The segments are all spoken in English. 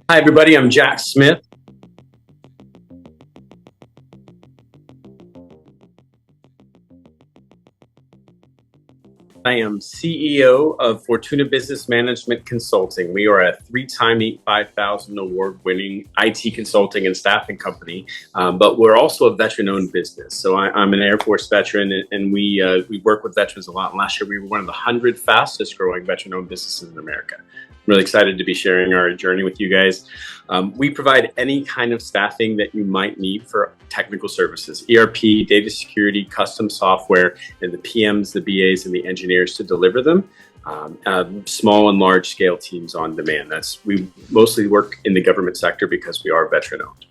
Hi, everybody. I'm Jack Smith. I am CEO of Fortuna Business Management Consulting. We are a 3-time Inc. 5000 award-winning IT consulting and staffing company, but we're also a veteran-owned business. So I'm an Air Force veteran, and we work with veterans a lot. And last year, we were one of the 100 fastest-growing veteran-owned businesses in America. I'm really excited to be sharing our journey with you guys. We provide any kind of staffing that you might need for technical services, ERP, data security, custom software, and the PMs, the BAs, and the engineers to deliver them. Small and large scale teams on demand. We mostly work in the government sector because we are veteran owned.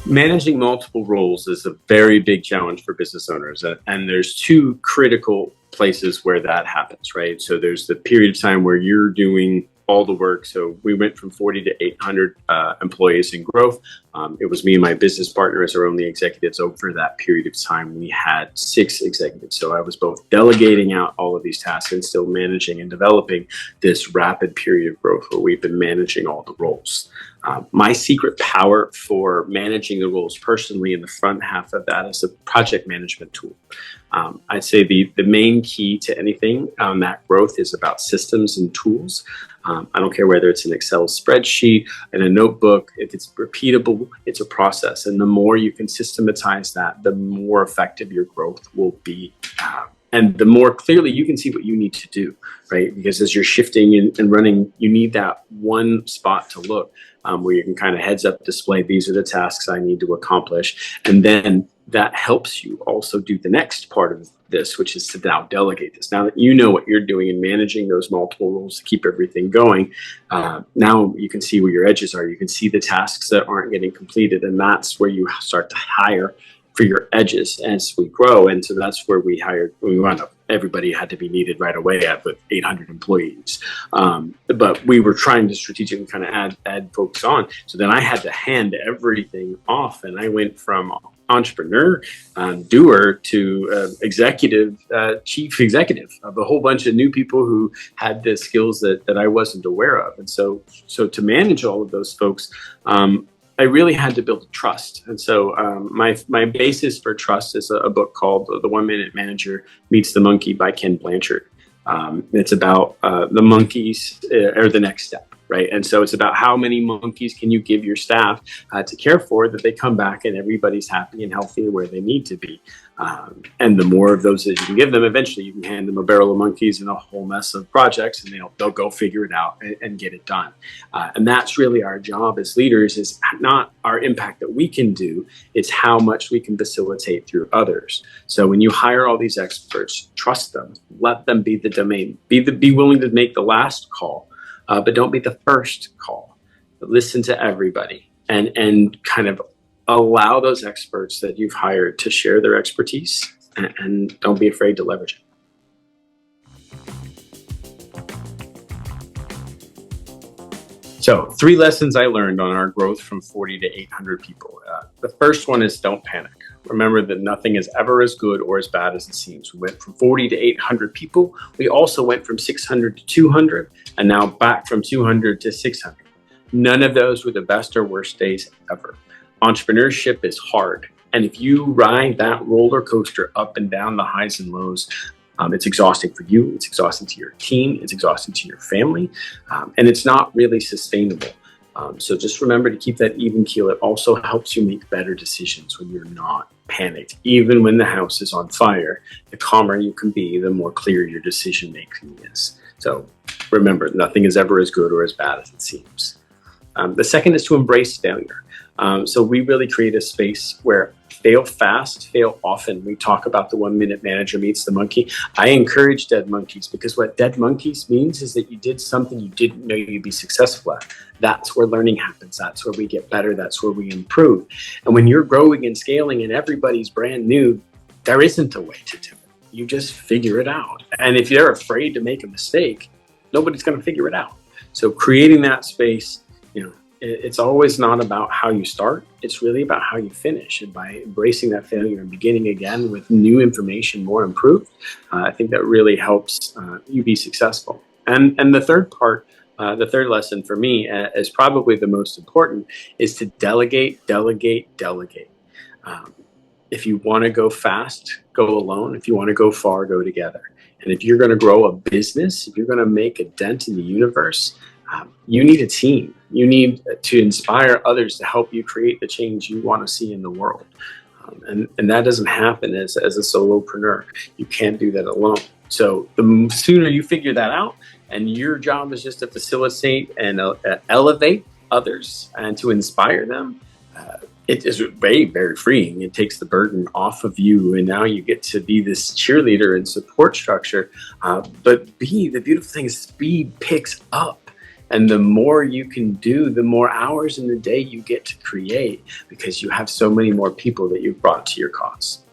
Managing multiple roles is a very big challenge for business owners, and there's two critical places where that happens, right? So there's the period of time where you're doing all the work. So we went from 40 to 800 employees in growth. It was me and my business partner as our only executives. Over that period of time, we had 6 executives. So I was both delegating out all of these tasks and still managing and developing this rapid period of growth where we've been managing all the roles. My secret power for managing the roles personally in the front half of that is a project management tool. I'd say the main key to anything on that growth is about systems and tools. I don't care whether it's an Excel spreadsheet, in a notebook, if it's repeatable, it's a process. And the more you can systematize that, the more effective your growth will be. And the more clearly you can see what you need to do, right? Because as you're shifting and running, you need that one spot to look where you can kind of heads up display, these are the tasks I need to accomplish. And then that helps you also do the next part of this, which is to now delegate this. Now that you know what you're doing in managing those multiple roles to keep everything going, now you can see where your edges are. You can see the tasks that aren't getting completed, and that's where you start to hire for your edges as we grow. And so that's where we wound up. Everybody had to be needed right away with 800 employees. But we were trying to strategically kind of add folks on. So then I had to hand everything off, and I went from entrepreneur, doer to executive, chief executive of a whole bunch of new people who had the skills that I wasn't aware of. And so to manage all of those folks, I really had to build trust. And so my basis for trust is a book called The 1 Minute Manager Meets the Monkey by Ken Blanchard. It's about the monkeys are the next step, right? And so it's about how many monkeys can you give your staff to care for that they come back and everybody's happy and healthy where they need to be. And the more of those that you can give them, eventually you can hand them a barrel of monkeys and a whole mess of projects, and they'll go figure it out and get it done. And that's really our job as leaders, is not our impact that we can do, it's how much we can facilitate through others. So when you hire all these experts, trust them, let them be the domain, be willing to make the last call, but don't be the first call. But listen to everybody and kind of allow those experts that you've hired to share their expertise, and don't be afraid to leverage it. So 3 lessons I learned on our growth from 40 to 800 people. The first one is don't panic. Remember that nothing is ever as good or as bad as it seems. We went from 40 to 800 people. We also went from 600 to 200, and now back from 200 to 600. None of those were the best or worst days ever. Entrepreneurship is hard. And if you ride that roller coaster up and down the highs and lows, it's exhausting for you, it's exhausting to your team, it's exhausting to your family, and it's not really sustainable. So just remember to keep that even keel. It also helps you make better decisions when you're not panicked. Even when the house is on fire, the calmer you can be, the more clear your decision making is. So remember, nothing is ever as good or as bad as it seems. The second is to embrace failure. So we really create a space where fail fast, fail often. We talk about the 1 minute manager meets the monkey. I encourage dead monkeys, because what dead monkeys means is that you did something you didn't know you'd be successful at. That's where learning happens. That's where we get better. That's where we improve. And when you're growing and scaling and everybody's brand new, there isn't a way to do it. You just figure it out. And if you're afraid to make a mistake, nobody's going to figure it out. So creating that space, It's always not about how you start. It's really about how you finish. And by embracing that failure and beginning again with new information, more improved, I think that really helps you be successful. And the third part, the third lesson for me is probably the most important, is to delegate, delegate, delegate. If you want to go fast, go alone. If you want to go far, go together. And if you're going to grow a business, if you're going to make a dent in the universe, you need a team. You need to inspire others to help you create the change you want to see in the world. And that doesn't happen as a solopreneur. You can't do that alone. So the sooner you figure that out, and your job is just to facilitate and elevate others and to inspire them, it is very, very freeing. It takes the burden off of you, and now you get to be this cheerleader and support structure. But B, the beautiful thing is speed picks up. And the more you can do, the more hours in the day you get to create, because you have so many more people that you've brought to your cause.